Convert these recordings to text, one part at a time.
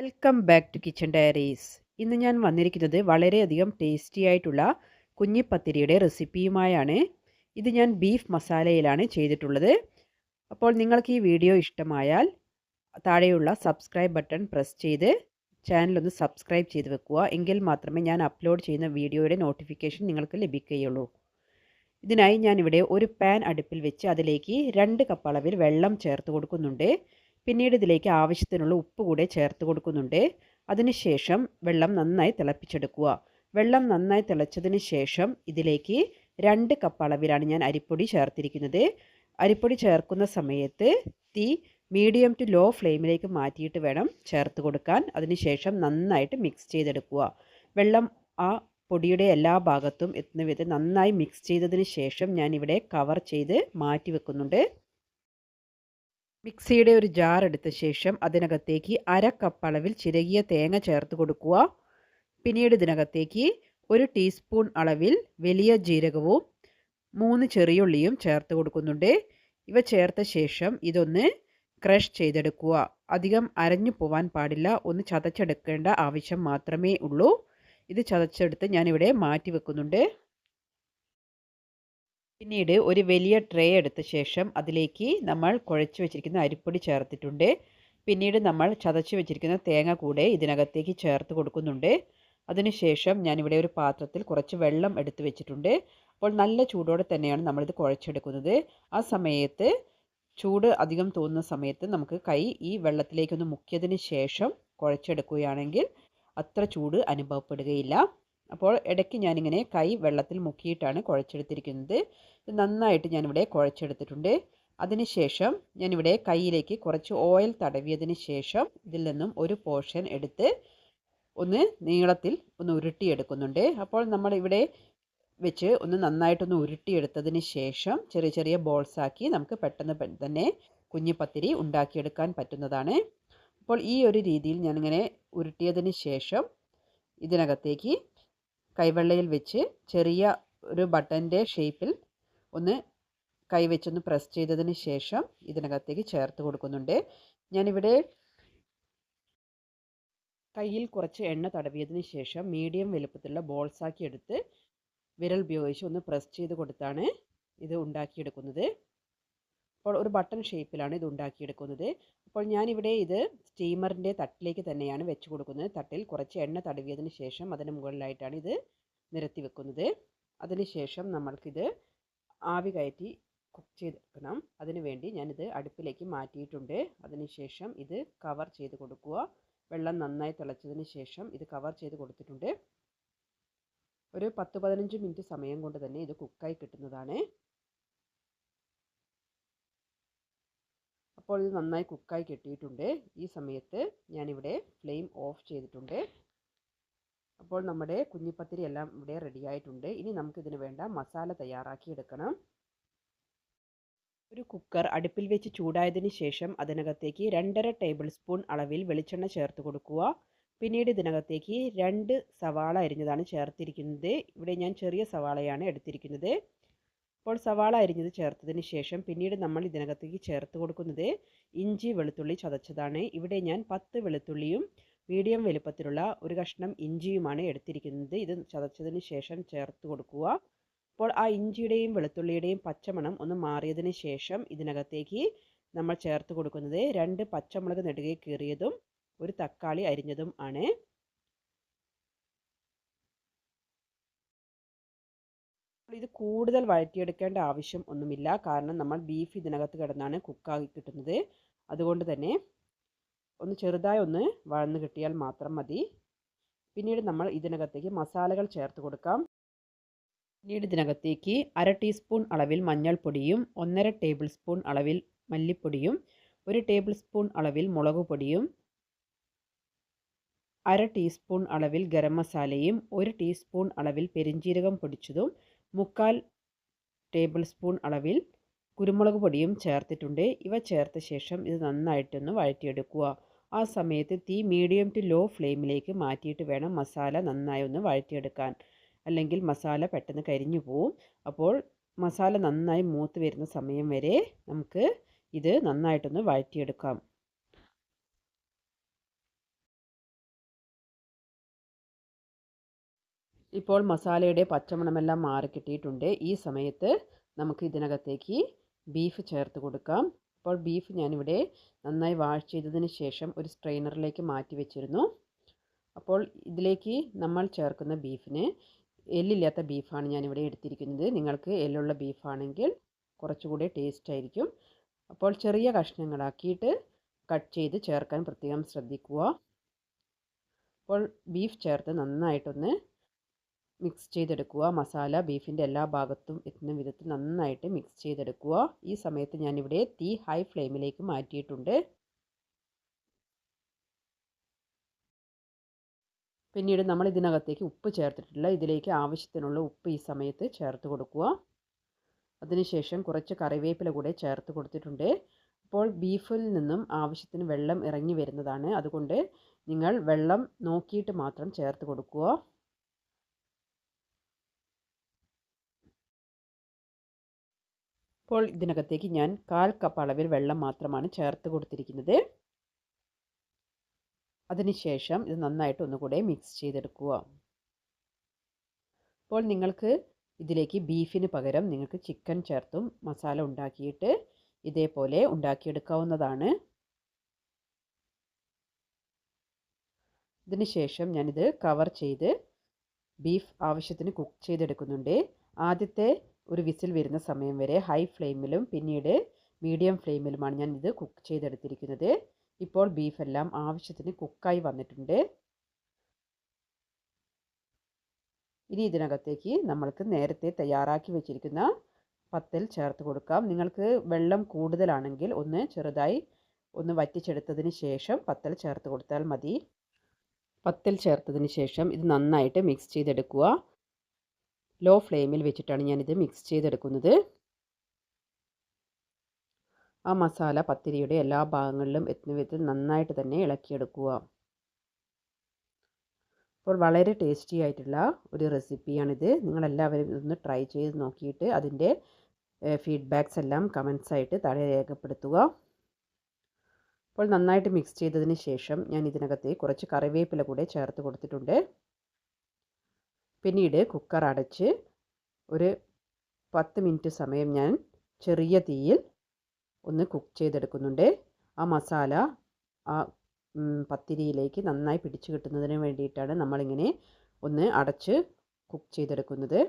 Welcome back to kitchen diaries. ഇന്ന് ഞാൻ വന്നിരിക്കുന്നത് വളരെയധികം ടേസ്റ്റി ആയിട്ടുള്ള കുഞ്ഞിപ്പത്തിരിയുടെ റെസിപ്പിയുമായാണ്. ഇത് ഞാൻ ബീഫ് മസാലയിലാണ് ചെയ്തിട്ടുള്ളത്. അപ്പോൾ നിങ്ങൾക്ക് ഈ വീഡിയോ ഇഷ്ടമായാൽ താഴെയുള്ള സബ്സ്ക്രൈബ് ബട്ടൺ പ്രസ് ചെയ്ത് ചാനലൊന്ന് സബ്സ്ക്രൈബ് ചെയ്ത് വെക്കുക. എങ്കിൽ മാത്രമേ ഞാൻ അപ്ലോഡ് ചെയ്യുന്ന വീഡിയോയുടെ നോട്ടിഫിക്കേഷൻ നിങ്ങൾക്ക് ലഭിക്കുകയുള്ളൂ. ഇതിനായി ഞാനിവിടെ ഒരു പാൻ അടുപ്പിൽ വെച്ച് അതിലേക്ക് 2 കപ്പ് അളവിൽ വെള്ളം ചേർത്ത് കൊടുക്കുന്നുണ്ട്. പിന്നീട് ഇതിലേക്ക് ആവശ്യത്തിനുള്ള ഉപ്പ് കൂടെ ചേർത്ത് കൊടുക്കുന്നുണ്ട്. അതിനുശേഷം വെള്ളം നന്നായി തിളപ്പിച്ചെടുക്കുക. വെള്ളം നന്നായി തിളച്ചതിന് ശേഷം ഇതിലേക്ക് 2 കപ്പ് അളവിലാണ് ഞാൻ അരിപ്പൊടി ചേർത്തിരിക്കുന്നത്. അരിപ്പൊടി ചേർക്കുന്ന സമയത്ത് തീ മീഡിയം ടു ലോ ഫ്ലെയിമിലേക്ക് മാറ്റിയിട്ട് വേണം ചേർത്ത് കൊടുക്കാൻ. അതിനുശേഷം നന്നായിട്ട് മിക്സ് ചെയ്തെടുക്കുക. വെള്ളം ആ പൊടിയുടെ എല്ലാ ഭാഗത്തും എത്തുന്ന വിധം നന്നായി മിക്സ് ചെയ്തതിന് ശേഷം ഞാനിവിടെ കവർ ചെയ്ത് മാറ്റി വെക്കുന്നുണ്ട്. മിക്സിയുടെ ഒരു ജാർ എടുത്ത ശേഷം അതിനകത്തേക്ക് 1/2 കപ്പ് അളവിൽ ചിരകിയ തേങ്ങ ചേർത്ത് കൊടുക്കുക. പിന്നീട് ഇതിനകത്തേക്ക് 1 ടീസ്പൂൺ അളവിൽ വലിയ ജീരകവും 3 ചെറിയുള്ളിയും ചേർത്ത് കൊടുക്കുന്നുണ്ട്. ഇവ ചേർത്ത ശേഷം ഇതൊന്ന് ക്രഷ് ചെയ്തെടുക്കുക. അധികം അരഞ്ഞു പോവാൻ പാടില്ല, ഒന്ന് ചതച്ചെടുക്കേണ്ട ആവശ്യം മാത്രമേ ഉള്ളൂ. ഇത് ചതച്ചെടുത്ത് ഞാനിവിടെ മാറ്റി വെക്കുന്നുണ്ട്. പിന്നീട് ഒരു വലിയ ട്രേ എടുത്ത ശേഷം അതിലേക്ക് നമ്മൾ കുഴച്ച് വെച്ചിരിക്കുന്ന അരിപ്പൊടി ചേർത്തിട്ടുണ്ട്. പിന്നീട് നമ്മൾ ചതച്ച് വെച്ചിരിക്കുന്ന തേങ്ങ കൂടെ ഇതിനകത്തേക്ക് ചേർത്ത് കൊടുക്കുന്നുണ്ട്. അതിനുശേഷം ഞാനിവിടെ ഒരു പാത്രത്തിൽ കുറച്ച് വെള്ളം എടുത്ത് വെച്ചിട്ടുണ്ട്. അപ്പോൾ നല്ല ചൂടോടെ തന്നെയാണ് നമ്മളിത് കുഴച്ചെടുക്കുന്നത്. ആ സമയത്ത് ചൂട് അധികം തോന്നുന്ന സമയത്ത് നമുക്ക് കൈ ഈ വെള്ളത്തിലേക്കൊന്ന് മുക്കിയതിന് ശേഷം കുഴച്ചെടുക്കുകയാണെങ്കിൽ അത്ര ചൂട് അനുഭവപ്പെടുകയില്ല. അപ്പോൾ ഇടയ്ക്ക് ഞാനിങ്ങനെ കൈ വെള്ളത്തിൽ മുക്കിയിട്ടാണ് കുഴച്ചെടുത്തിരിക്കുന്നത്. ഇത് നന്നായിട്ട് ഞാനിവിടെ കുഴച്ചെടുത്തിട്ടുണ്ട്. അതിനുശേഷം ഞാനിവിടെ കൈയിലേക്ക് കുറച്ച് ഓയിൽ തടവിയതിന് ശേഷം ഇതിൽ നിന്നും ഒരു പോർഷൻ എടുത്ത് ഒന്ന് നീളത്തിൽ ഒന്ന് ഉരുട്ടിയെടുക്കുന്നുണ്ട്. അപ്പോൾ നമ്മളിവിടെ വെച്ച് ഒന്ന് നന്നായിട്ടൊന്ന് ഉരുട്ടിയെടുത്തതിന് ശേഷം ചെറിയ ചെറിയ ബോൾസാക്കി നമുക്ക് പെട്ടെന്ന് തന്നെ കുഞ്ഞിപ്പത്തിരി ഉണ്ടാക്കിയെടുക്കാൻ പറ്റുന്നതാണ്. അപ്പോൾ ഈ ഒരു രീതിയിൽ ഞാനിങ്ങനെ ഉരുട്ടിയതിന് ശേഷം ഇതിനകത്തേക്ക് കൈവെള്ളയിൽ വെച്ച് ചെറിയ ഒരു ബട്ടൻ്റെ ഷേപ്പിൽ ഒന്ന് കൈവച്ചൊന്ന് പ്രസ് ചെയ്തതിന് ശേഷം ഇതിനകത്തേക്ക് ചേർത്ത് കൊടുക്കുന്നുണ്ട്. ഞാനിവിടെ കയ്യിൽ കുറച്ച് എണ്ണ തടവിയതിന് ശേഷം മീഡിയം വലുപ്പത്തിലുള്ള ബോൾസാക്കി എടുത്ത് വിരൽ ഉപയോഗിച്ച് ഒന്ന് പ്രസ് ചെയ്ത് കൊടുത്താണ് ഇത് ഉണ്ടാക്കിയെടുക്കുന്നത്. അപ്പോൾ ഒരു ബട്ടൺ ഷേപ്പിലാണ് ഇത് ഉണ്ടാക്കിയെടുക്കുന്നത്. അപ്പോൾ ഞാനിവിടെ ഇത് സ്റ്റീമറിൻ്റെ തട്ടിലേക്ക് തന്നെയാണ് വെച്ച് കൊടുക്കുന്നത്. തട്ടിൽ കുറച്ച് എണ്ണ തടവിയതിന് ശേഷം അതിന് മുകളിലായിട്ടാണ് ഇത് നിരത്തി വെക്കുന്നത്. അതിനുശേഷം നമ്മൾക്കിത് ആവി കയറ്റി കുക്ക് ചെയ്തെടുക്കണം. അതിനുവേണ്ടി ഞാനിത് അടുപ്പിലേക്ക് മാറ്റിയിട്ടുണ്ട്. അതിനുശേഷം ഇത് കവർ ചെയ്ത് കൊടുക്കുക. വെള്ളം നന്നായി തിളച്ചതിന് ശേഷം ഇത് കവർ ചെയ്ത് കൊടുത്തിട്ടുണ്ട്. ഒരു 10-15 മിനിറ്റ് സമയം കൊണ്ട് തന്നെ ഇത് കുക്കായി കിട്ടുന്നതാണ്. അപ്പോൾ ഇത് നന്നായി കുക്കായി കിട്ടിയിട്ടുണ്ട്. ഈ സമയത്ത് ഞാനിവിടെ ഫ്ലെയിം ഓഫ് ചെയ്തിട്ടുണ്ട്. അപ്പോൾ നമ്മുടെ കുഞ്ഞിപ്പത്തിരി എല്ലാം ഇവിടെ റെഡി ആയിട്ടുണ്ട്. ഇനി നമുക്കിതിന് വേണ്ട മസാല തയ്യാറാക്കി എടുക്കണം. ഒരു കുക്കർ അടുപ്പിൽ വെച്ച് ചൂടായതിന് ശേഷം അതിനകത്തേക്ക് 2.5 ടേബിൾ സ്പൂൺ അളവിൽ വെളിച്ചെണ്ണ ചേർത്ത് കൊടുക്കുക. പിന്നീട് ഇതിനകത്തേക്ക് 2 സവാള അരിഞ്ഞതാണ് ചേർത്തിരിക്കുന്നത്. ഇവിടെ ഞാൻ ചെറിയ സവാളയാണ് എടുത്തിരിക്കുന്നത്. അപ്പോൾ സവാള അരിഞ്ഞത് ചേർത്തതിന് ശേഷം പിന്നീട് നമ്മൾ ഇതിനകത്തേക്ക് ചേർത്ത് കൊടുക്കുന്നത് ഇഞ്ചി വെളുത്തുള്ളി ചതച്ചതാണ്. ഇവിടെ ഞാൻ 10 വെളുത്തുള്ളിയും മീഡിയം വലുപ്പത്തിലുള്ള ഒരു കഷ്ണം ഇഞ്ചിയുമാണ് എടുത്തിരിക്കുന്നത്. ഇത് ചതച്ചതിന് ശേഷം ചേർത്ത് കൊടുക്കുക. അപ്പോൾ ആ ഇഞ്ചിയുടെയും വെളുത്തുള്ളിയുടെയും പച്ചമണം ഒന്ന് മാറിയതിന് ശേഷം ഇതിനകത്തേക്ക് നമ്മൾ ചേർത്ത് കൊടുക്കുന്നത് 2 പച്ചമുളക് നെടുകെ കീറിയതും 1 തക്കാളി അരിഞ്ഞതും ആണ്. ഇത് കൂടുതൽ വഴറ്റിയെടുക്കേണ്ട ആവശ്യം ഒന്നുമില്ല, കാരണം നമ്മൾ ബീഫ് ഇതിനകത്ത് കിടന്നാണ് കുക്കാക്കി കിട്ടുന്നത്. അതുകൊണ്ട് തന്നെ ഒന്ന് ചെറുതായി ഒന്ന് വഴന്ന് കിട്ടിയാൽ മാത്രം മതി. പിന്നീട് നമ്മൾ ഇതിനകത്തേക്ക് മസാലകൾ ചേർത്ത് കൊടുക്കാം. പിന്നീട് ഇതിനകത്തേക്ക് 1/2 ടീസ്പൂൺ അളവിൽ മഞ്ഞൾപ്പൊടിയും 1.5 ടേബിൾ സ്പൂൺ അളവിൽ മല്ലിപ്പൊടിയും 1 ടേബിൾ സ്പൂൺ അളവിൽ മുളക് പൊടിയും 1/2 ടീസ്പൂൺ അളവിൽ ഗരം മസാലയും 1 ടീസ്പൂൺ അളവിൽ പെരിഞ്ജീരകം പൊടിച്ചതും 1/4 ടേബിൾ സ്പൂൺ അളവിൽ കുരുമുളക് പൊടിയും ചേർത്തിട്ടുണ്ട്. ഇവ ചേർത്ത ശേഷം ഇത് നന്നായിട്ടൊന്ന് വഴറ്റിയെടുക്കുക. ആ സമയത്ത് തീ മീഡിയം ടു ലോ ഫ്ലെയിമിലേക്ക് മാറ്റിയിട്ട് വേണം മസാല നന്നായി ഒന്ന് വഴറ്റിയെടുക്കാൻ, അല്ലെങ്കിൽ മസാല പെട്ടെന്ന് കരിഞ്ഞു പോവും. അപ്പോൾ മസാല നന്നായി മൂത്ത് വരുന്ന സമയം വരെ നമുക്ക് ഇത് നന്നായിട്ടൊന്ന് വഴറ്റിയെടുക്കാം. ഇപ്പോൾ മസാലയുടെ പച്ചമണമെല്ലാം മാറി കിട്ടിയിട്ടുണ്ട്. ഈ സമയത്ത് നമുക്ക് ഇതിനകത്തേക്ക് ബീഫ് ചേർത്ത് കൊടുക്കാം. അപ്പോൾ ബീഫ് ഞാനിവിടെ നന്നായി വാഷ് ചെയ്തതിന് ശേഷം ഒരു സ്ട്രെയിനറിലേക്ക് മാറ്റി വെച്ചിരുന്നു. അപ്പോൾ ഇതിലേക്ക് നമ്മൾ ചേർക്കുന്ന ബീഫിന് എല്ലില്ലാത്ത ബീഫാണ് ഞാനിവിടെ എടുത്തിരിക്കുന്നത്. നിങ്ങൾക്ക് എല്ലുള്ള ബീഫാണെങ്കിൽ കുറച്ചുകൂടി ടേസ്റ്റ് ആയിരിക്കും. അപ്പോൾ ചെറിയ കഷ്ണങ്ങളാക്കിയിട്ട് കട്ട് ചെയ്ത് ചേർക്കാൻ പ്രത്യേകം ശ്രദ്ധിക്കുക. അപ്പോൾ ബീഫ് ചേർത്ത് നന്നായിട്ടൊന്ന് മിക്സ് ചെയ്തെടുക്കുക. മസാല ബീഫിൻ്റെ എല്ലാ ഭാഗത്തും എത്തുന്ന വിധത്തിൽ നന്നായിട്ട് മിക്സ് ചെയ്തെടുക്കുക. ഈ സമയത്ത് ഞാനിവിടെ തീ ഹൈ ഫ്ലെയിമിലേക്ക് മാറ്റിയിട്ടുണ്ട്. പിന്നീട് നമ്മൾ ഇതിനകത്തേക്ക് ഉപ്പ് ചേർത്തിട്ടില്ല. ഇതിലേക്ക് ആവശ്യത്തിനുള്ള ഉപ്പ് ഈ സമയത്ത് ചേർത്ത് കൊടുക്കുക. അതിനുശേഷം കുറച്ച് കറിവേപ്പില കൂടെ ചേർത്ത് കൊടുത്തിട്ടുണ്ട്. അപ്പോൾ ബീഫിൽ നിന്നും ആവശ്യത്തിന് വെള്ളം ഇറങ്ങി വരുന്നതാണ്. അതുകൊണ്ട് നിങ്ങൾ വെള്ളം നോക്കിയിട്ട് മാത്രം ചേർത്ത് കൊടുക്കുക. അപ്പോൾ ഇതിനകത്തേക്ക് ഞാൻ 1/4 കപ്പ് അളവിൽ വെള്ളം മാത്രമാണ് ചേർത്ത് കൊടുത്തിരിക്കുന്നത്. അതിനുശേഷം ഇത് നന്നായിട്ട് ഒന്നുകൂടെ മിക്സ് ചെയ്തെടുക്കുക. അപ്പോൾ നിങ്ങൾക്ക് ഇതിലേക്ക് ബീഫിന് പകരം നിങ്ങൾക്ക് ചിക്കൻ ചേർത്തും മസാല ഉണ്ടാക്കിയിട്ട് ഇതേപോലെ ഉണ്ടാക്കിയെടുക്കാവുന്നതാണ്. ഇതിനുശേഷം ഞാനിത് കവർ ചെയ്ത് ബീഫ് ആവശ്യത്തിന് കുക്ക് ചെയ്തെടുക്കുന്നുണ്ട്. ആദ്യത്തെ ഒരു വിസിൽ വരുന്ന സമയം വരെ ഹൈ ഫ്ലെയിമിലും പിന്നീട് മീഡിയം ഫ്ലെയിമിലുമാണ് ഞാൻ ഇത് കുക്ക് ചെയ്തെടുത്തിരിക്കുന്നത്. ഇപ്പോൾ ബീഫെല്ലാം ആവശ്യത്തിന് കുക്കായി വന്നിട്ടുണ്ട്. ഇനി ഇതിനകത്തേക്ക് നമ്മൾക്ക് നേരത്തെ തയ്യാറാക്കി വെച്ചിരിക്കുന്ന പത്തൽ ചേർത്ത് കൊടുക്കാം. നിങ്ങൾക്ക് വെള്ളം കൂടുതലാണെങ്കിൽ ഒന്ന് ചെറുതായി ഒന്ന് വറ്റിച്ചെടുത്തതിന് ശേഷം പത്തൽ ചേർത്ത് കൊടുത്താൽ മതി. പത്തൽ ചേർത്തതിന് ശേഷം ഇത് നന്നായിട്ട് മിക്സ് ചെയ്തെടുക്കുക. ലോ ഫ്ലെയിമിൽ വെച്ചിട്ടാണ് ഞാനിത് മിക്സ് ചെയ്തെടുക്കുന്നത്. ആ മസാല പത്തിരിയുടെ എല്ലാ ഭാഗങ്ങളിലും എത്തുന്ന വിധത്തിൽ നന്നായിട്ട് തന്നെ ഇളക്കിയെടുക്കുക. അപ്പോൾ വളരെ ടേസ്റ്റി ആയിട്ടുള്ള ഒരു റെസിപ്പിയാണിത്. നിങ്ങളെല്ലാവരും ഇതൊന്ന് ട്രൈ ചെയ്ത് നോക്കിയിട്ട് അതിൻ്റെ ഫീഡ്ബാക്ക്സ് എല്ലാം കമൻസ് ആയിട്ട് താഴെ രേഖപ്പെടുത്തുക. അപ്പോൾ നന്നായിട്ട് മിക്സ് ചെയ്തതിന് ശേഷം ഞാൻ ഇതിനകത്ത് കുറച്ച് കറിവേപ്പില കൂടെ ചേർത്ത് കൊടുത്തിട്ടുണ്ട്. പിന്നീട് കുക്കർ അടച്ച് ഒരു 10 മിനിറ്റ് സമയം ഞാൻ ചെറിയ തീയിൽ ഒന്ന് കുക്ക് ചെയ്തെടുക്കുന്നുണ്ട്. ആ മസാല ആ പത്തിരിയിലേക്ക് നന്നായി പിടിച്ചു കിട്ടുന്നതിന് വേണ്ടിയിട്ടാണ് നമ്മളിങ്ങനെ ഒന്ന് അടച്ച് കുക്ക് ചെയ്തെടുക്കുന്നത്.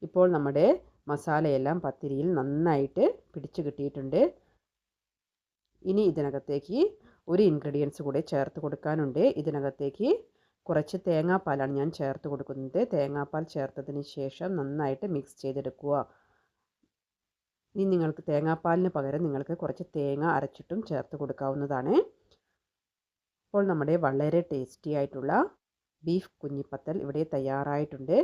ഇപ്പോൾ നമ്മുടെ മസാലയെല്ലാം പത്തിരിയിൽ നന്നായിട്ട് പിടിച്ചു കിട്ടിയിട്ടുണ്ട്. ഇനി ഇതിനകത്തേക്ക് ഒരു ഇൻഗ്രീഡിയൻസ് കൂടെ ചേർത്ത് കൊടുക്കാനുണ്ട്. ഇതിനകത്തേക്ക് കുറച്ച് തേങ്ങാപ്പാലാണ് ഞാൻ ചേർത്ത് കൊടുക്കുന്നത്. തേങ്ങാപ്പാൽ ചേർത്തതിന് ശേഷം നന്നായിട്ട് മിക്സ് ചെയ്തെടുക്കുക. ഇനി നിങ്ങൾക്ക് തേങ്ങാപ്പാലിന് പകരം നിങ്ങൾക്ക് കുറച്ച് തേങ്ങ അരച്ചിട്ടും ചേർത്ത് കൊടുക്കാവുന്നതാണ്. അപ്പോൾ നമ്മുടെ വളരെ ടേസ്റ്റി ആയിട്ടുള്ള ബീഫ് കുഞ്ഞിപ്പത്തൽ ഇവിടെ തയ്യാറായിട്ടുണ്ട്.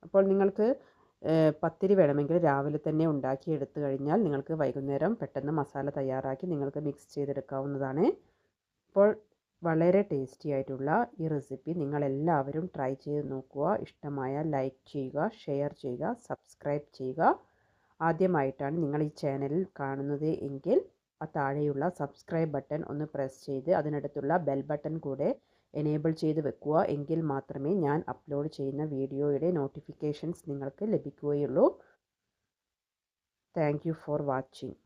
അപ്പോൾ നിങ്ങൾക്ക് പത്തിരി വേണമെങ്കിൽ രാവിലെ തന്നെ ഉണ്ടാക്കി എടുത്തു കഴിഞ്ഞാൽ നിങ്ങൾക്ക് വൈകുന്നേരം പെട്ടെന്ന് മസാല തയ്യാറാക്കി നിങ്ങൾക്ക് മിക്സ് ചെയ്തെടുക്കാവുന്നതാണ്. അപ്പോൾ വളരെ ടേസ്റ്റി ആയിട്ടുള്ള ഈ റെസിപ്പി നിങ്ങളെല്ലാവരും ട്രൈ ചെയ്ത് നോക്കുക. ഇഷ്ടമായാൽ ലൈക്ക് ചെയ്യുക, ഷെയർ ചെയ്യുക, സബ്സ്ക്രൈബ് ചെയ്യുക. ആദ്യമായിട്ടാണ് നിങ്ങൾ ഈ ചാനലിൽ കാണുന്നത് എങ്കിൽ ആ താഴെയുള്ള സബ്സ്ക്രൈബ് ബട്ടൺ ഒന്ന് പ്രസ് ചെയ്ത് അതിനടുത്തുള്ള ബെൽ ബട്ടൺ കൂടെ എനേബിൾ ചെയ്ത് വെക്കുക. എങ്കിൽ മാത്രമേ ഞാൻ അപ്ലോഡ് ചെയ്യുന്ന വീഡിയോയുടെ നോട്ടിഫിക്കേഷൻസ് നിങ്ങൾക്ക് ലഭിക്കുകയുള്ളൂ. Thank you for watching.